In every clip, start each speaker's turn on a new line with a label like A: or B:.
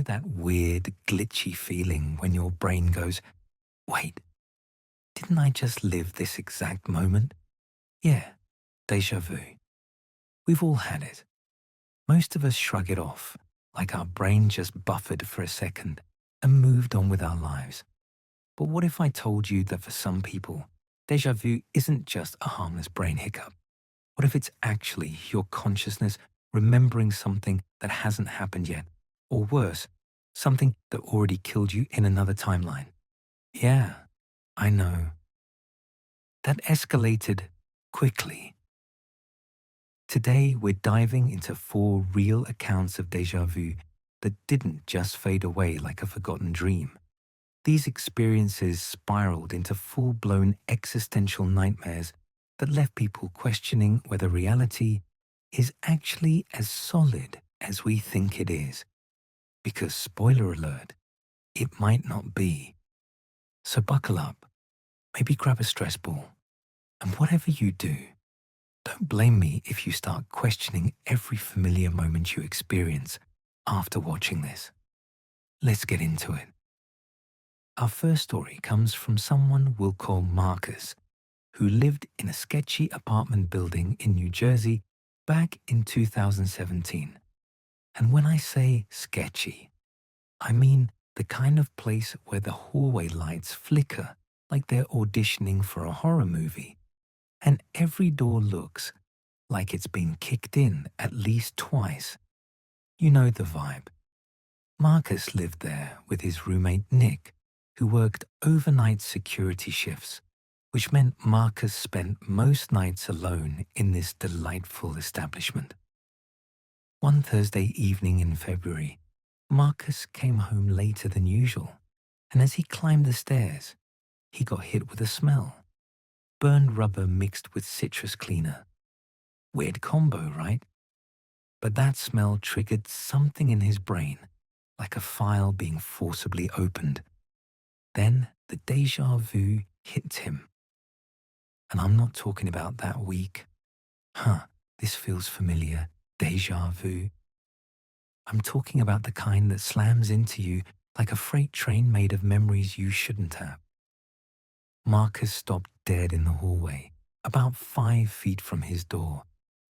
A: that weird, glitchy feeling when your brain goes, wait, didn't I just live this exact moment? Yeah, déjà vu. We've all had it. Most of us shrug it off, like our brain just buffered for a second and moved on with our lives. But what if I told you that for some people, déjà vu isn't just a harmless brain hiccup? What if it's actually your consciousness remembering something that hasn't happened yet? Or worse, something that already killed you in another timeline? Yeah, I know. That escalated quickly. Today, we're diving into 4 real accounts of déjà vu that didn't just fade away like a forgotten dream. These experiences spiraled into full-blown existential nightmares that left people questioning whether reality is actually as solid as we think it is. Because, spoiler alert, it might not be. So buckle up, maybe grab a stress ball, and whatever you do, don't blame me if you start questioning every familiar moment you experience after watching this. Let's get into it. Our first story comes from someone we'll call Marcus, who lived in a sketchy apartment building in New Jersey back in 2017. And when I say sketchy, I mean the kind of place where the hallway lights flicker like they're auditioning for a horror movie, and every door looks like it's been kicked in at least twice. You know the vibe. Marcus lived there with his roommate Nick, who worked overnight security shifts, which meant Marcus spent most nights alone in this delightful establishment. One Thursday evening in February, Marcus came home later than usual, and as he climbed the stairs, he got hit with a smell. Burned rubber mixed with citrus cleaner. Weird combo, right? But that smell triggered something in his brain, like a file being forcibly opened. Then the déjà vu hit him. And I'm not talking about that weak, this feels familiar, déjà vu. I'm talking about the kind that slams into you like a freight train made of memories you shouldn't have. Marcus stopped dead in the hallway, about 5 feet from his door,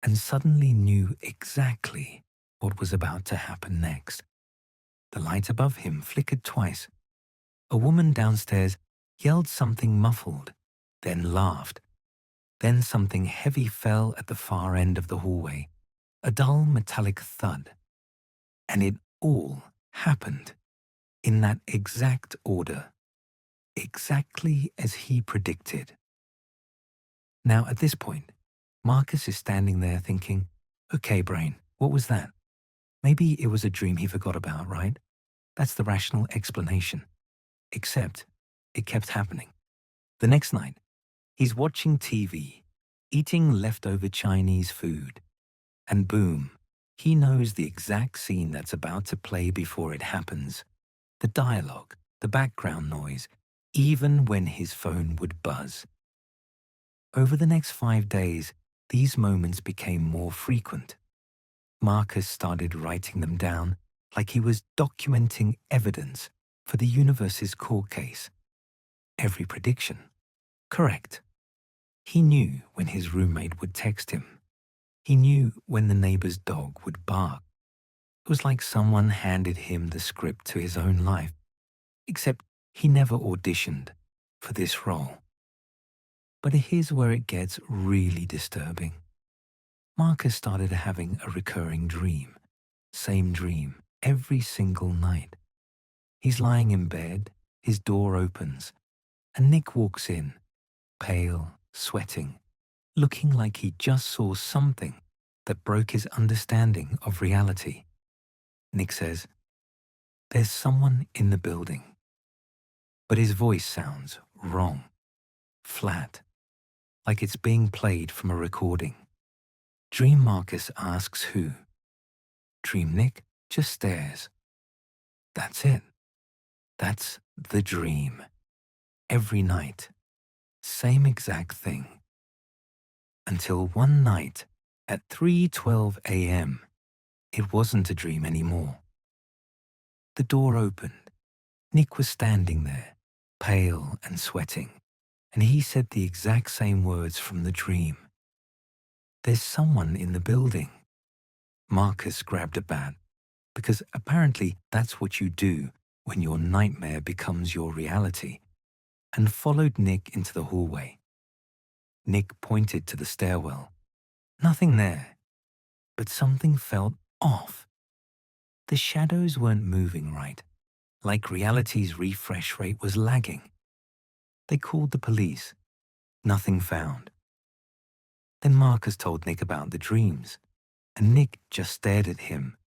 A: and suddenly knew exactly what was about to happen next. The light above him flickered twice. A woman downstairs yelled something muffled, then laughed. Then something heavy fell at the far end of the hallway, a dull metallic thud. And it all happened in that exact order, exactly as he predicted. Now, at this point, Marcus is standing there thinking, okay, brain, what was that? Maybe it was a dream he forgot about, right? That's the rational explanation. Except it kept happening. The next night, he's watching TV, eating leftover Chinese food, and boom, he knows the exact scene that's about to play before it happens. The dialogue, the background noise, even when his phone would buzz. Over the next 5 days, these moments became more frequent. Marcus started writing them down like he was documenting evidence for the universe's court case. Every prediction, correct. He knew when his roommate would text him. He knew when the neighbor's dog would bark. It was like someone handed him the script to his own life, except he never auditioned for this role. But here's where it gets really disturbing. Marcus started having a recurring dream, same dream, every single night. He's lying in bed, his door opens, and Nick walks in, pale, sweating, looking like he just saw something that broke his understanding of reality. Nick says, "There's someone in the building." But his voice sounds wrong, flat, like it's being played from a recording. Dream Marcus asks who. Dream Nick just stares. That's it. That's the dream. Every night. Same exact thing. Until one night at 3:12 a.m., it wasn't a dream anymore. The door opened. Nick was standing there, pale and sweating, and he said the exact same words from the dream. "There's someone in the building." Marcus grabbed a bat, because apparently that's what you do when your nightmare becomes your reality, and followed Nick into the hallway. Nick pointed to the stairwell. Nothing there, but something felt off. The shadows weren't moving right, like reality's refresh rate was lagging. They called the police. Nothing found. Then Marcus told Nick about the dreams, and Nick just stared at him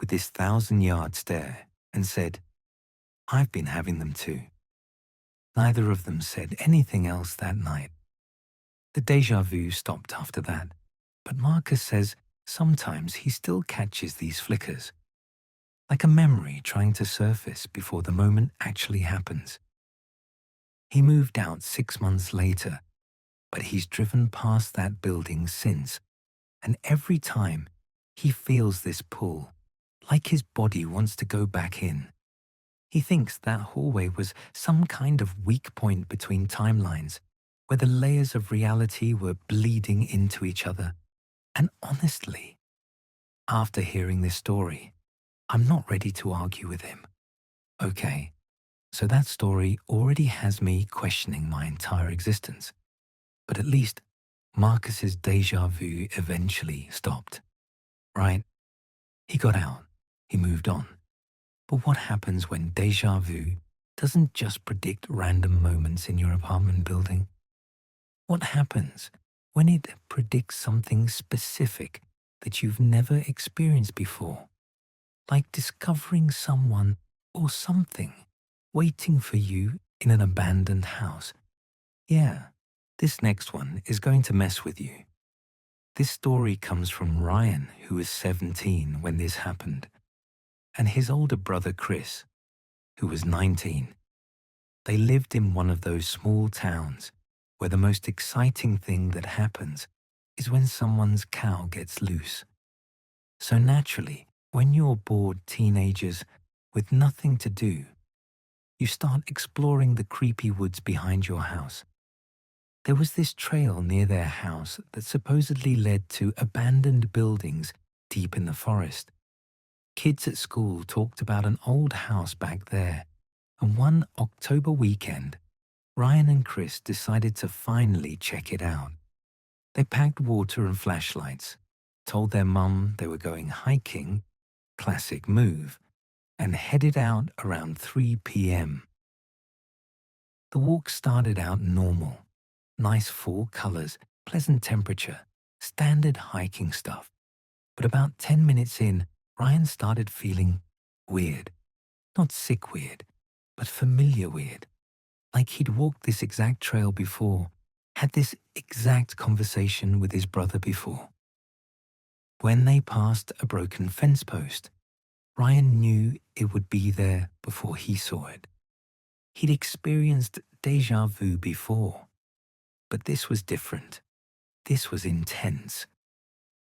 A: with this 1,000-yard stare and said, "I've been having them too." Neither of them said anything else that night. The déjà vu stopped after that, but Marcus says sometimes he still catches these flickers, like a memory trying to surface before the moment actually happens. He moved out 6 months later, but he's driven past that building since, and every time he feels this pull, like his body wants to go back in. He thinks that hallway was some kind of weak point between timelines, where the layers of reality were bleeding into each other. And honestly, after hearing this story, I'm not ready to argue with him. Okay, so that story already has me questioning my entire existence. But at least Marcus's déjà vu eventually stopped. Right? He got out. He moved on. But what happens when déjà vu doesn't just predict random moments in your apartment building? What happens when it predicts something specific that you've never experienced before? Like discovering someone or something waiting for you in an abandoned house. Yeah, this next one is going to mess with you. This story comes from Ryan, who was 17 when this happened, and his older brother Chris, who was 19. They lived in one of those small towns where the most exciting thing that happens is when someone's cow gets loose. So naturally, when you're bored teenagers with nothing to do, you start exploring the creepy woods behind your house. There was this trail near their house that supposedly led to abandoned buildings deep in the forest. Kids at school talked about an old house back there, and one October weekend, Ryan and Chris decided to finally check it out. They packed water and flashlights, told their mum they were going hiking, classic move, and headed out around 3 p.m. The walk started out normal. Nice fall colors, pleasant temperature, standard hiking stuff. But about 10 minutes in, Ryan started feeling weird. Not sick weird, but familiar weird. Like he'd walked this exact trail before, had this exact conversation with his brother before. When they passed a broken fence post, Ryan knew it would be there before he saw it. He'd experienced déjà vu before, but this was different. This was intense,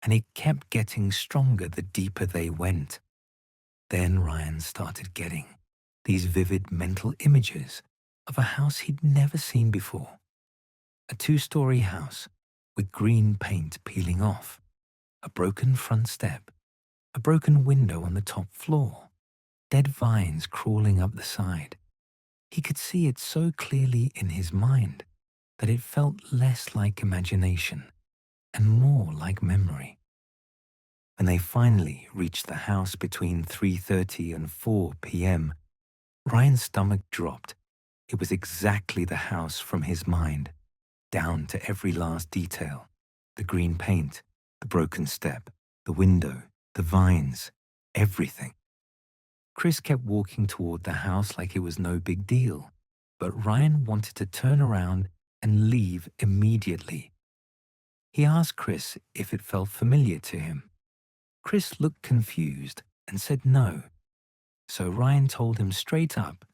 A: and it kept getting stronger the deeper they went. Then Ryan started getting these vivid mental images of a house he'd never seen before. A 2-story house with green paint peeling off, a broken front step, a broken window on the top floor, dead vines crawling up the side. He could see it so clearly in his mind that it felt less like imagination and more like memory. When they finally reached the house between 3:30 and 4 p.m., Ryan's stomach dropped. It was exactly the house from his mind, down to every last detail. The green paint, the broken step, the window, the vines, everything. Chris kept walking toward the house like it was no big deal, but Ryan wanted to turn around and leave immediately. He asked Chris if it felt familiar to him. Chris looked confused and said no. So Ryan told him straight up,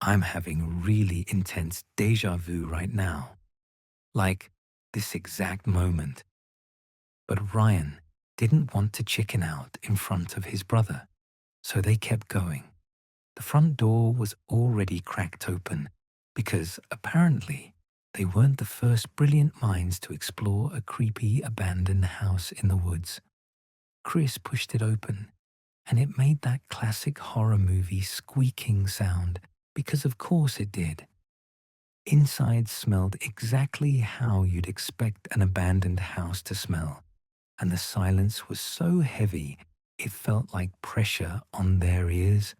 A: "I'm having really intense déjà vu right now. Like this exact moment." But Ryan didn't want to chicken out in front of his brother. So they kept going. The front door was already cracked open because apparently they weren't the first brilliant minds to explore a creepy abandoned house in the woods. Chris pushed it open, and it made that classic horror movie squeaking sound because of course it did. Inside smelled exactly how you'd expect an abandoned house to smell, and the silence was so heavy it felt like pressure on their ears.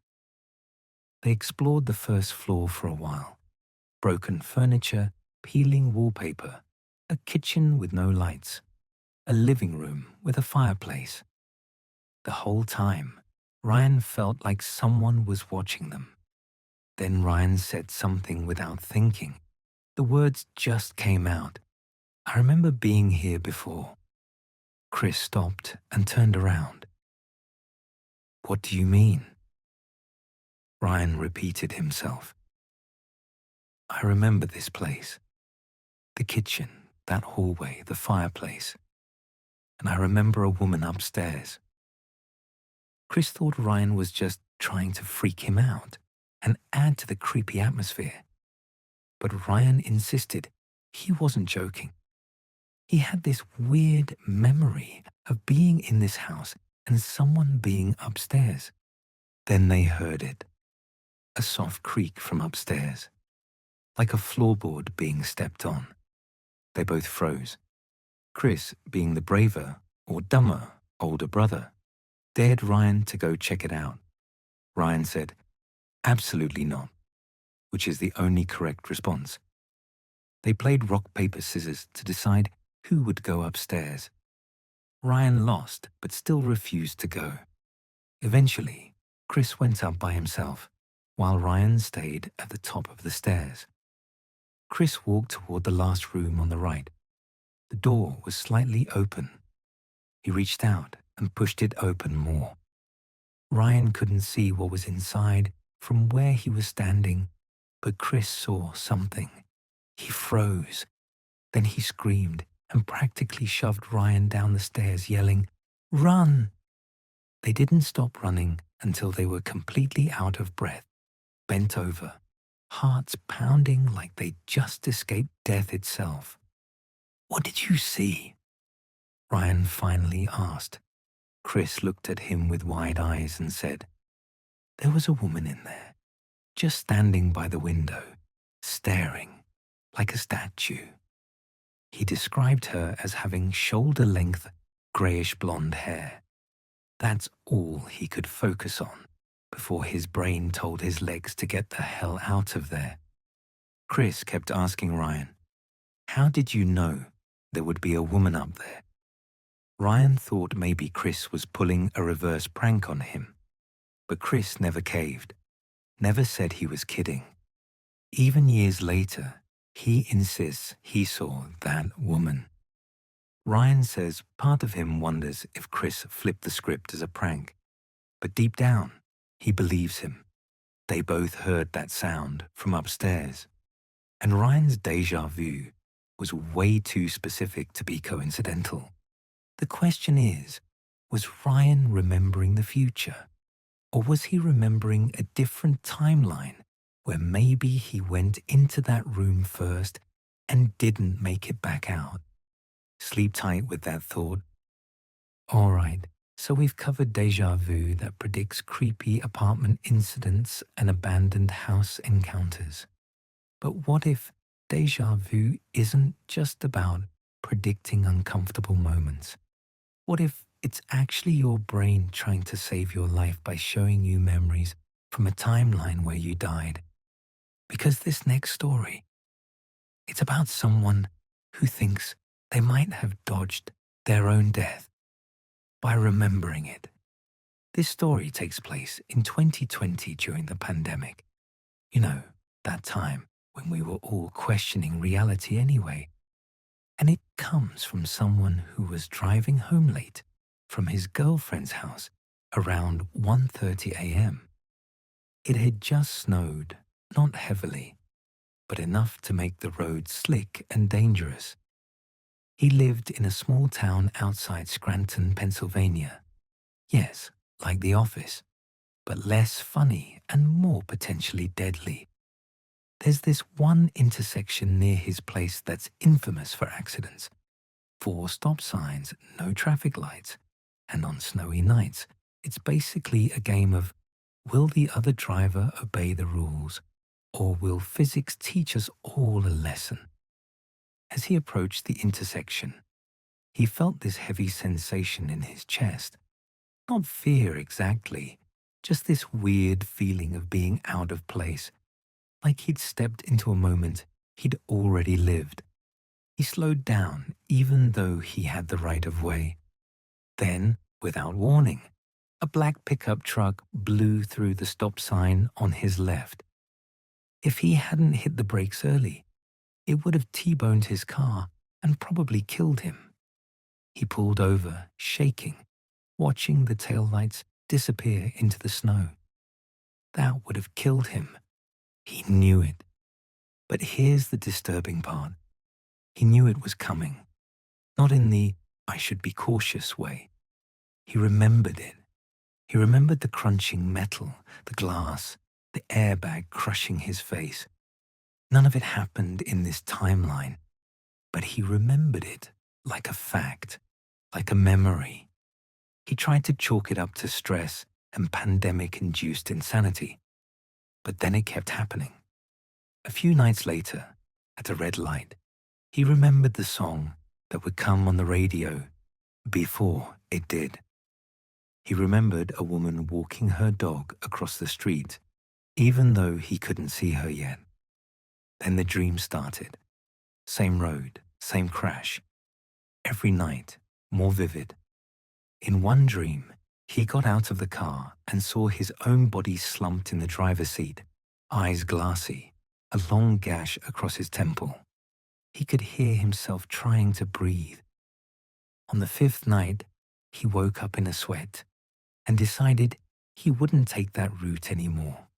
A: They explored the first floor for a while. Broken furniture, peeling wallpaper, a kitchen with no lights, a living room with a fireplace. The whole time, Ryan felt like someone was watching them. Then Ryan said something without thinking. The words just came out. I remember being here before. Chris stopped and turned around. What do you mean? Ryan repeated himself. I remember this place. The kitchen, that hallway, the fireplace. And I remember a woman upstairs. Chris thought Ryan was just trying to freak him out and add to the creepy atmosphere. But Ryan insisted he wasn't joking. He had this weird memory of being in this house and someone being upstairs. Then they heard it. A soft creak from upstairs, like a floorboard being stepped on. They both froze. Chris, being the braver or dumber older brother, dared Ryan to go check it out. Ryan said, absolutely not, which is the only correct response. They played rock, paper, scissors to decide who would go upstairs. Ryan lost, but still refused to go. Eventually, Chris went up by himself, while Ryan stayed at the top of the stairs. Chris walked toward the last room on the right. The door was slightly open. He reached out and pushed it open more. Ryan couldn't see what was inside from where he was standing, but Chris saw something. He froze. Then he screamed and practically shoved Ryan down the stairs, yelling, "Run!" They didn't stop running until they were completely out of breath, bent over, hearts pounding like they'd just escaped death itself. What did you see? Ryan finally asked. Chris looked at him with wide eyes and said, there was a woman in there, just standing by the window, staring like a statue. He described her as having shoulder-length, greyish-blonde hair. That's all he could focus on before his brain told his legs to get the hell out of there. Chris kept asking Ryan, how did you know there would be a woman up there? Ryan thought maybe Chris was pulling a reverse prank on him, but Chris never caved, never said he was kidding. Even years later, he insists he saw that woman. Ryan says part of him wonders if Chris flipped the script as a prank, but deep down, he believes him. They both heard that sound from upstairs, and Ryan's déjà vu was way too specific to be coincidental. The question is, was Ryan remembering the future? Or was he remembering a different timeline where maybe he went into that room first and didn't make it back out? Sleep tight with that thought. All right, so we've covered déjà vu that predicts creepy apartment incidents and abandoned house encounters. But what if déjà vu isn't just about predicting uncomfortable moments? What if it's actually your brain trying to save your life by showing you memories from a timeline where you died? Because this next story, it's about someone who thinks they might have dodged their own death by remembering it. This story takes place in 2020 during the pandemic. You know, that time when we were all questioning reality anyway. And it comes from someone who was driving home late from his girlfriend's house around 1:30 a.m. It had just snowed, not heavily, but enough to make the road slick and dangerous. He lived in a small town outside Scranton, Pennsylvania. Yes, like The Office. but less funny and more potentially deadly. There's this one intersection near his place that's infamous for accidents. 4 stop signs, no traffic lights, and on snowy nights, it's basically a game of will the other driver obey the rules, or will physics teach us all a lesson? As he approached the intersection, he felt this heavy sensation in his chest. Not fear exactly, just this weird feeling of being out of place, like he'd stepped into a moment he'd already lived. He slowed down even though he had the right of way. Then, without warning, a black pickup truck blew through the stop sign on his left. If he hadn't hit the brakes early, it would have T-boned his car and probably killed him. He pulled over, shaking, watching the taillights disappear into the snow. That would have killed him. He knew it. But here's the disturbing part. He knew it was coming, not in the I should be cautious way. He remembered it. He remembered the crunching metal, the glass, the airbag crushing his face. None of it happened in this timeline, but he remembered it like a fact, like a memory. He tried to chalk it up to stress and pandemic-induced insanity, but then it kept happening. A few nights later, at a red light, he remembered the song that would come on the radio before it did. He remembered a woman walking her dog across the street, even though he couldn't see her yet. Then the dream started. Same road, same crash. Every night, more vivid. In one dream, he got out of the car and saw his own body slumped in the driver's seat, eyes glassy, a long gash across his temple. He could hear himself trying to breathe. On the 5th night, he woke up in a sweat and decided he wouldn't take that route anymore.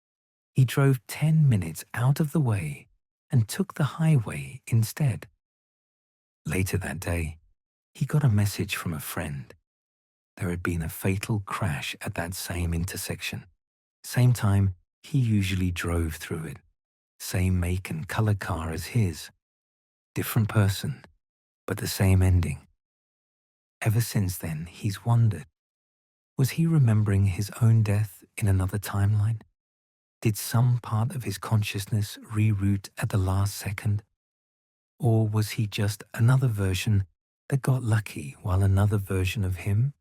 A: He drove 10 minutes out of the way and took the highway instead. Later that day, he got a message from a friend. There had been a fatal crash at that same intersection. Same time he usually drove through it. Same make and color car as his. Different person, but the same ending. Ever since then, he's wondered, was he remembering his own death in another timeline? Did some part of his consciousness reroute at the last second? Or was he just another version that got lucky while another version of him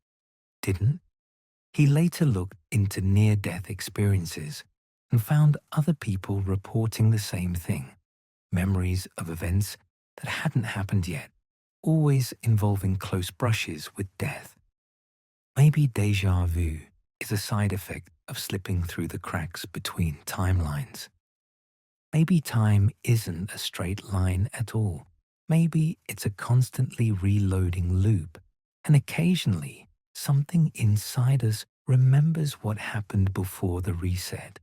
A: didn't? He later looked into near-death experiences and found other people reporting the same thing. Memories of events that hadn't happened yet, always involving close brushes with death. Maybe déjà vu is a side effect of slipping through the cracks between timelines. Maybe time isn't a straight line at all. Maybe it's a constantly reloading loop, and occasionally something inside us remembers what happened before the reset.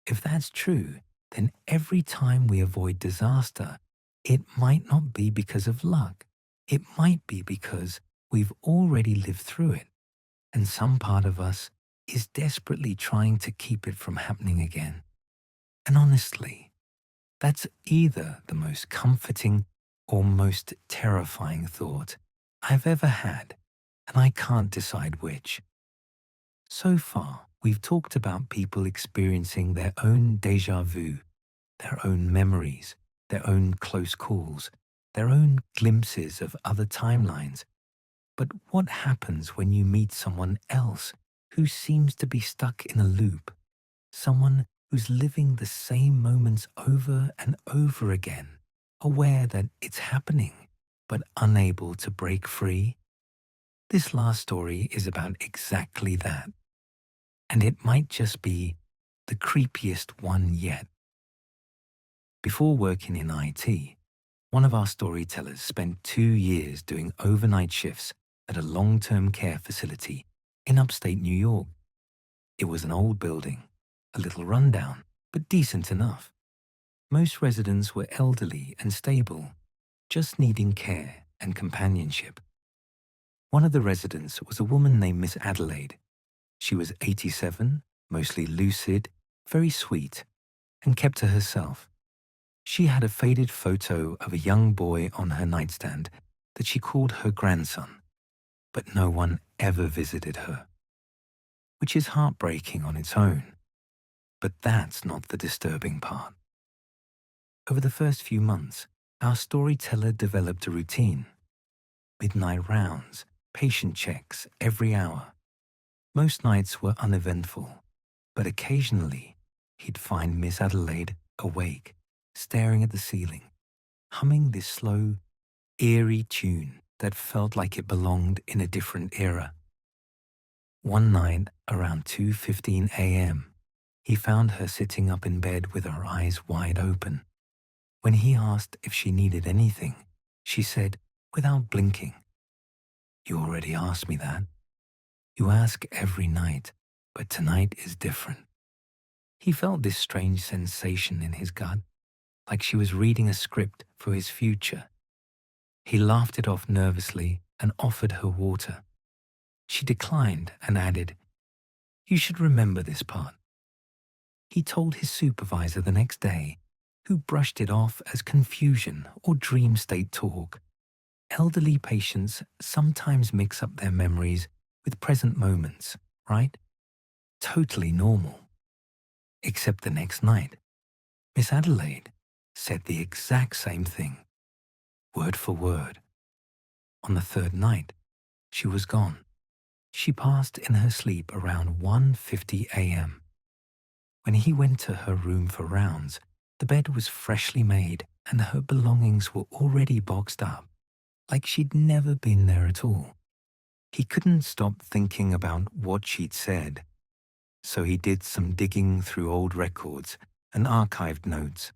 A: If that's true, then every time we avoid disaster, it might not be because of luck. It might be because we've already lived through it, and some part of us is desperately trying to keep it from happening again. And honestly, that's either the most comforting or most terrifying thought I've ever had, and I can't decide which. So far, we've talked about people experiencing their own déjà vu, their own memories, their own close calls, their own glimpses of other timelines. But what happens when you meet someone else who seems to be stuck in a loop? Someone who's living the same moments over and over again, aware that it's happening, but unable to break free? This last story is about exactly that. And it might just be the creepiest one yet. Before working in IT, one of our storytellers spent 2 years doing overnight shifts at a long-term care facility in upstate New York. It was an old building, a little rundown, but decent enough. Most residents were elderly and stable, just needing care and companionship. One of the residents was a woman named Miss Adelaide. She was 87 mostly lucid, very sweet, and kept to herself. She had a faded photo of a young boy on her nightstand that she called her grandson, but no one ever visited her, which is heartbreaking on its own. But that's not the disturbing part. Over the first few months, our storyteller developed a routine. Midnight rounds, patient checks every hour. Most nights were uneventful, but occasionally he'd find Miss Adelaide awake, staring at the ceiling, humming this slow, eerie tune that felt like it belonged in a different era. One night, around 2:15 a.m., he found her sitting up in bed with her eyes wide open. When he asked if she needed anything, she said, without blinking, "You already asked me that. You ask every night, but tonight is different." He felt this strange sensation in his gut, like she was reading a script for his future. He laughed it off nervously and offered her water. She declined and added, "You should remember this part." He told his supervisor the next day, who brushed it off as confusion or dream state talk. Elderly patients sometimes mix up their memories with present moments, right? Totally normal. Except the next night, Miss Adelaide said the exact same thing, word for word. On the third night, she was gone. She passed in her sleep around 1:50 a.m. When he went to her room for rounds, the bed was freshly made and her belongings were already boxed up, like she'd never been there at all. He couldn't stop thinking about what she'd said, so he did some digging through old records and archived notes.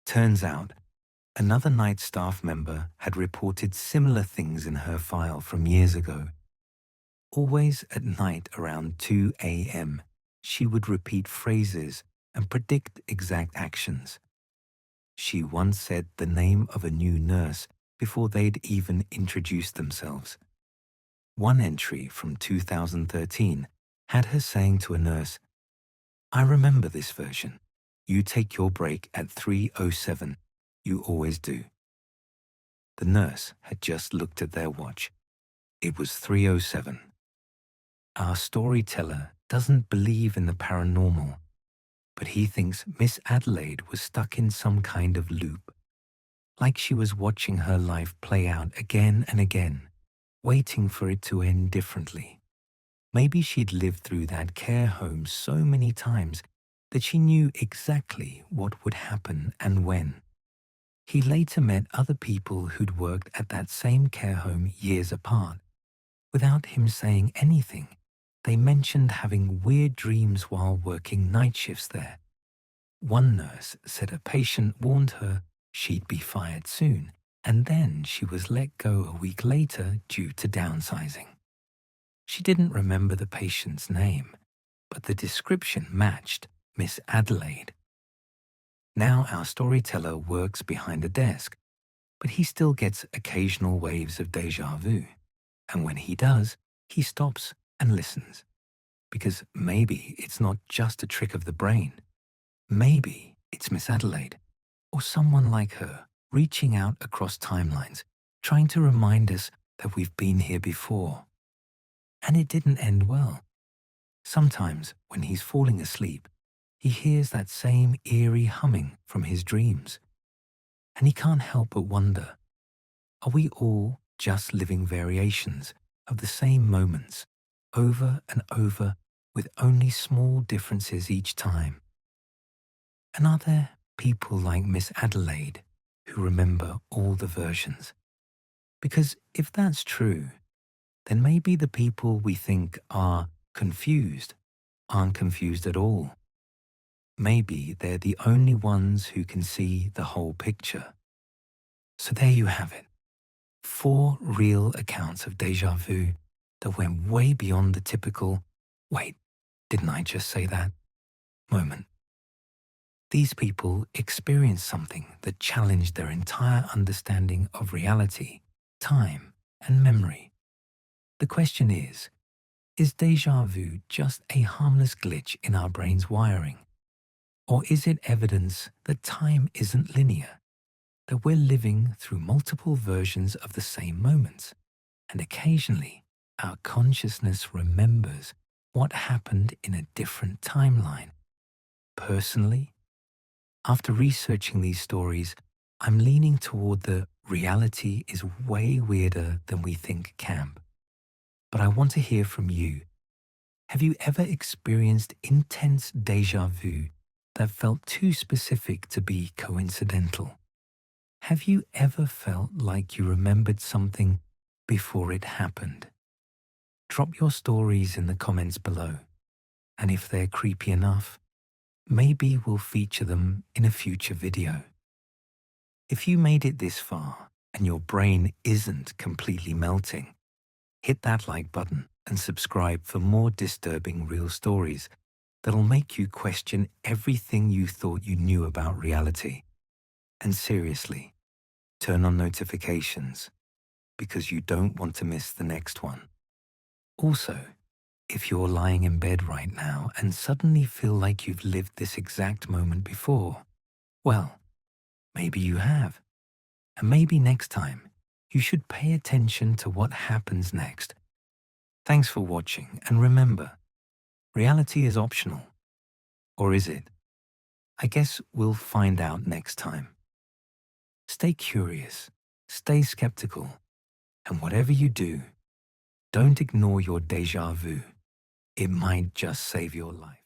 A: Turns out, another night staff member had reported similar things in her file from years ago. Always at night around 2 a.m., she would repeat phrases and predict exact actions. She once said the name of a new nurse before they'd even introduced themselves. One entry from 2013 had her saying to a nurse, "I remember this version. You take your break at 3:07. You always do." The nurse had just looked at their watch. It was 3:07. Our storyteller doesn't believe in the paranormal, but he thinks Miss Adelaide was stuck in some kind of loop, like she was watching her life play out again and again, waiting for it to end differently. Maybe she'd lived through that care home so many times that she knew exactly what would happen and when. He later met other people who'd worked at that same care home years apart. Without him saying anything, they mentioned having weird dreams while working night shifts there. One nurse said a patient warned her she'd be fired soon, and then she was let go a week later due to downsizing. She didn't remember the patient's name, but the description matched Miss Adelaide. Now our storyteller works behind a desk, but he still gets occasional waves of déjà vu. And when he does, he stops and listens. Because maybe it's not just a trick of the brain. Maybe it's Miss Adelaide, or someone like her, reaching out across timelines, trying to remind us that we've been here before. And it didn't end well. Sometimes, when he's falling asleep, he hears that same eerie humming from his dreams. And he can't help but wonder, are we all just living variations of the same moments, over and over, with only small differences each time? And are there people like Miss Adelaide who remember all the versions? Because if that's true, then maybe the people we think are confused aren't confused at all. Maybe they're the only ones who can see the whole picture. So there you have it. 4 real accounts of déjà vu that went way beyond the typical, "Wait, didn't I just say that?" moment. These people experienced something that challenged their entire understanding of reality, time, and memory. The question is, Is déjà vu just a harmless glitch in our brain's wiring? Or is it evidence that time isn't linear, that we're living through multiple versions of the same moments, and occasionally our consciousness remembers what happened in a different timeline? Personally, after researching these stories, I'm leaning toward the reality is way weirder than we think camp. But I want to hear from you. Have you ever experienced intense déjà vu that felt too specific to be coincidental? Have you ever felt like you remembered something before it happened? Drop your stories in the comments below, and if they're creepy enough, maybe we'll feature them in a future video. If you made it this far and your brain isn't completely melting, hit that like button and subscribe for more disturbing real stories that'll make you question everything you thought you knew about reality. And seriously, turn on notifications because you don't want to miss the next one. Also, if you're lying in bed right now and suddenly feel like you've lived this exact moment before, well, maybe you have. And maybe next time, you should pay attention to what happens next. Thanks for watching, and remember, reality is optional. Or is it? I guess we'll find out next time. Stay curious, stay skeptical, and whatever you do, don't ignore your déjà vu. It might just save your life.